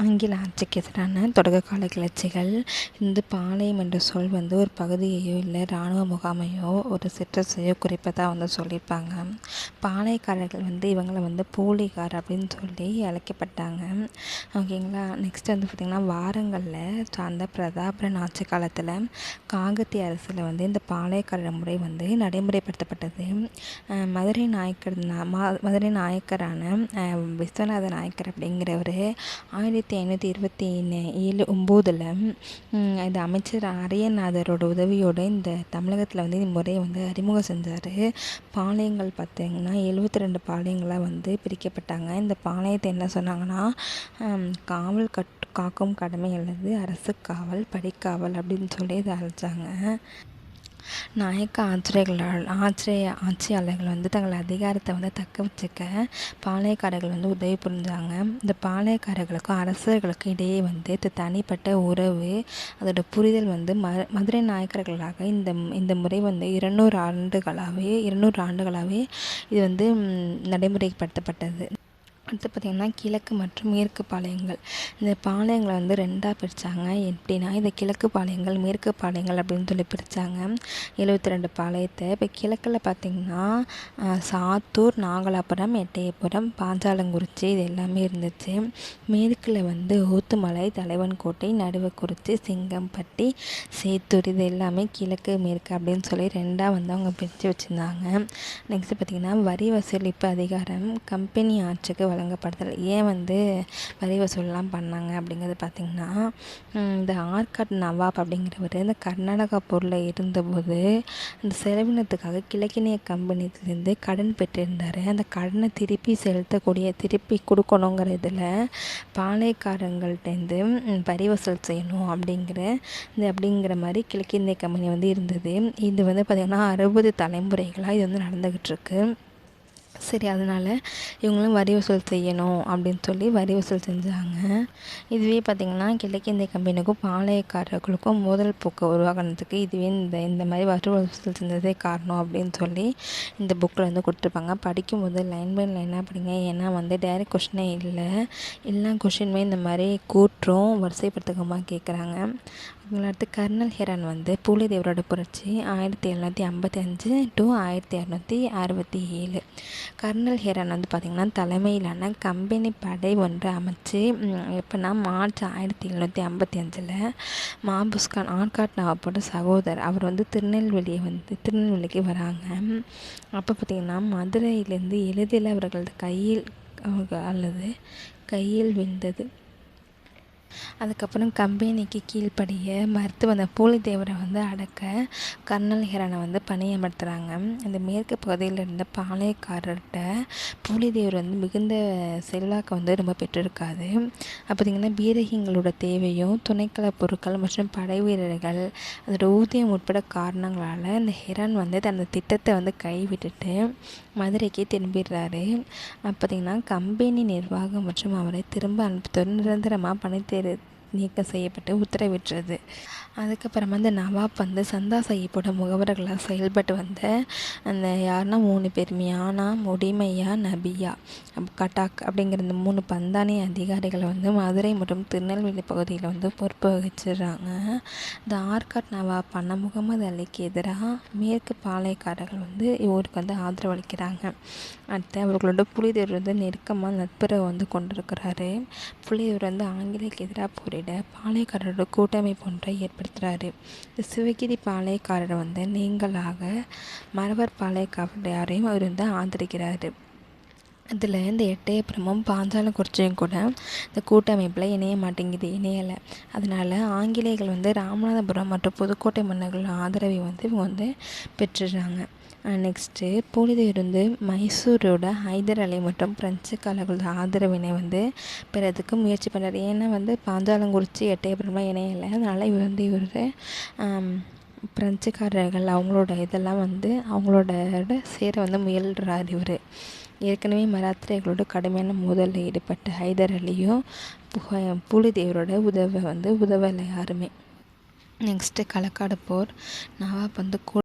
ஆங்கில ஆட்சிக்கு எதிரான தொடக்க கால கிளர்ச்சிகள். இந்த பாளையம் என்ற சொல் ஒரு பகுதியையோ இல்லை இராணுவ முகாமையோ ஒரு சிற்றரசையோ குறிப்பதாக சொல்லியிருப்பாங்க. பாளையக்காரர்கள் இவங்களை போலிகார் அப்படின்னு சொல்லி அழைக்கப்பட்டாங்க. ஓகேங்களா. நெக்ஸ்ட் பார்த்திங்கன்னா வாரங்களில் சார்ந்த பிரதாபரன் ஆட்சி காலத்தில் காகத்திய அரசில் இந்த பாளையக்காரர் முறை நடைமுறைப்படுத்தப்பட்டது. மதுரை நாயக்கரான விஸ்வநாத நாயக்கர் அப்படிங்கிறவர் 1527 இந்த அமைச்சர் அரியநாதரோட உதவியோடு இந்த தமிழகத்தில் இந்த முறையை அறிமுகம் செஞ்சார். பாளையங்கள் பார்த்திங்கன்னா 72 பாளையங்களாக பிரிக்கப்பட்டாங்க. இந்த பாளையத்தை என்ன சொன்னாங்கன்னா காவல் காக்கும் கடமை அல்லது அரசு காவல் படிக்காவல் அப்படின்னு சொல்லி இதை அழைச்சாங்க. நாயக்க ஆட்சியாளர்கள் தங்கள் அதிகாரத்தை தக்க வச்சுக்க பாளையக்காரர்கள் உதவி புரிஞ்சாங்க. இந்த பாளையக்காரர்களுக்கும் அரசர்களுக்கும் இடையே தனிப்பட்ட உறவு அதோட புரிதல் மதுரை நாயக்கர்களாக இந்த முறை 200 ஆண்டுகளாகவே இது நடைமுறைப்படுத்தப்பட்டது. அடுத்து பார்த்திங்கன்னா கிழக்கு மற்றும் மேற்கு பாளையங்கள். இந்த பாளையங்களை 2ஆக பிரித்தாங்க. எப்படின்னா இந்த கிழக்கு பாளையங்கள் மேற்கு பாளையங்கள் அப்படின்னு சொல்லி பிரித்தாங்க. 72 பாளையத்தை. இப்போ கிழக்கில் பார்த்திங்கன்னா சாத்தூர், நாகலாபுரம், எட்டயபுரம், பாஞ்சாலங்குறிச்சி இது எல்லாமே இருந்துச்சு. மேற்கில் ஊத்துமலை, தலைவன்கோட்டை, நடுவக்குறிச்சி, சிங்கம்பட்டி, சேத்தூர் இது எல்லாமே கிழக்கு மேற்கு அப்படின்னு சொல்லி 2ஆக அவங்க பிரித்து வச்சுருந்தாங்க. நெக்ஸ்ட் பார்த்திங்கன்னா வரி வசூலிப்பு அதிகாரம் கம்பெனி ஆட்சிக்கு வழங்கப்படுதல். ஏன் வரி வசூல்லாம் பண்ணாங்க அப்படிங்கிறது பார்த்திங்கன்னா இந்த ஆற்காடு நவாப் அப்படிங்கிறவர் இந்த கர்நாடகா போரில் இருந்தபோது இந்த செலவினத்துக்காக கிழக்கினிய கம்பெனிலேருந்து கடன் பெற்றிருந்தார். அந்த கடனை திருப்பி கொடுக்கணுங்கிற இதில் பாளையக்காரங்கள்டேருந்து வரி வசூல் செய்யணும் அப்படிங்கிற மாதிரி கிழக்கிந்திய கம்பெனி இருந்தது. இது பார்த்திங்கன்னா 60 தலைமுறைகளாக இது நடந்துக்கிட்டு இருக்கு. சரி, அதனால் இவங்களும் வரி வசூல் செய்யணும் அப்படின்னு சொல்லி வரி வசூல் செஞ்சாங்க. இதுவே பார்த்திங்கன்னா கிழக்கிந்திய கம்பெனிக்கும் பாளையக்காரர்களுக்கும் மோதல் போக்கு உருவாகினதுக்கு இதுவே இந்த மாதிரி வரி வசூல் செஞ்சதே காரணம் அப்படின்னு சொல்லி இந்த புக்கில் கொடுத்துருப்பாங்க. படிக்கும்போது லைன் பை லைனாக படிங்க. ஏன்னா டைரக்ட் கொஷினே இல்லை, எல்லா கொஷினுமே இந்த மாதிரி கூற்றும் வரிசைப்படுத்தகமாக கேட்குறாங்க. அடுத்து கர்னல் ஹெரான் பூலிதேவரோட புரட்சி 1755 to 1667. கர்னல் ஹெரான் பார்த்திங்கன்னா தலைமையிலான கம்பெனி படை ஒன்று அமைச்சு எப்போனா மார்ச் 1755 மாபுஸ்கான் ஆற்காட் நவாப்போட சகோதரர் அவர் திருநெல்வேலிக்கு வராங்க. அப்போ பார்த்திங்கன்னா மதுரையிலேருந்து எளிதில் அவர்களது கையில் விழுந்தது. அதுக்கப்புறம் கம்பெனிக்கு கீழ்ப்படிய மறுத்து வந்த பூலிதேவரை அடக்க கர்னல் ஹெரானை பணியமர்த்துகிறாங்க. இந்த மேற்கு பகுதியில் இருந்த பாளையக்காரர்கிட்ட பூலிதேவர் மிகுந்த செல்வாக்கு ரொம்ப பெற்றிருக்காது. பார்த்திங்கன்னா பீரகிங்களோட தேவையும் துணைக்கள பொருட்கள் மற்றும் படை வீரர்கள் அதோட ஊதியம் உட்பட காரணங்களால் இந்த ஹெரான் தனது திட்டத்தை கைவிட்டுட்டு மதுரைக்கு திரும்பிடுறாரு. பார்த்திங்கன்னா கம்பெனி நிர்வாகம் மற்றும் அவரை திரும்ப அனுப்புவது நிரந்தரமாக பணித்தேர் நீக்கம் செய்யப்பட்டு உத்தரவிட்டது. அதுக்கப்புறமா அந்த நவாப் சந்தா சாஹிப்போட முகவர்களாக செயல்பட்டு அந்த யாருன்னா 3 பேர் மியானா, முடிமையா, நபியா, கட்டாக் அப்படிங்கிற இந்த 3 பந்தானி அதிகாரிகளை மதுரை மற்றும் திருநெல்வேலி பகுதியில் பொறுப்பு வகிச்சிடுறாங்க. இந்த ஆற்காட் நவாப் முகமது அலிக்கு எதிராக மேற்கு பாளையக்காரர்கள் இவருக்கு ஆதரவு அளிக்கிறாங்க. அடுத்து அவர்களோட புலிதேவர் நெருக்கமாக நட்புறவு கொண்டிருக்கிறாரு. புலிதேவர் ஆங்கிலேயருக்கு எதிராக போரிட பாளையக்காரரோட கூட்டமைப்பு ஒன்றை ஏற்படுத்துகிறாரு. சிவகிரி பாளையக்காரர் நீங்களாக மறவர் பாளையக்காரரையும் அவர் ஆதரிக்கிறாரு. இதில் இந்த எட்டயபுரமும் பாஞ்சாலங்குறிச்சியும் கூட இந்த கூட்டமைப்பில் இணையலை. அதனால் ஆங்கிலேயர்கள் ராமநாதபுரம் மற்றும் புதுக்கோட்டை மன்னர்கள் ஆதரவை இவங்க பெற்றுடுறாங்க. நெக்ஸ்ட்டு பூலிதேவர் மைசூரோட ஹைதர் அலி மற்றும் பிரெஞ்சுக்காரர்களோட ஆதரவினை பெறதுக்கு முயற்சி பண்ணுறாரு. ஏன்னா பாஞ்சாலங்குறிச்சி எட்டயபுரம்லாம் இணையலை. அதனால் இவர் பிரெஞ்சுக்காரர்கள் அவங்களோட இதெல்லாம் அவங்களோட சேர முயல்றார். இவர் ஏற்கனவே மராத்தியர்களோட கடுமையான மோதலில் ஈடுபட்ட ஹைதர் அலியும் பூலிதேவரோட உதவலை யாருமே. நெக்ஸ்ட்டு களக்காடு போர். நவாப்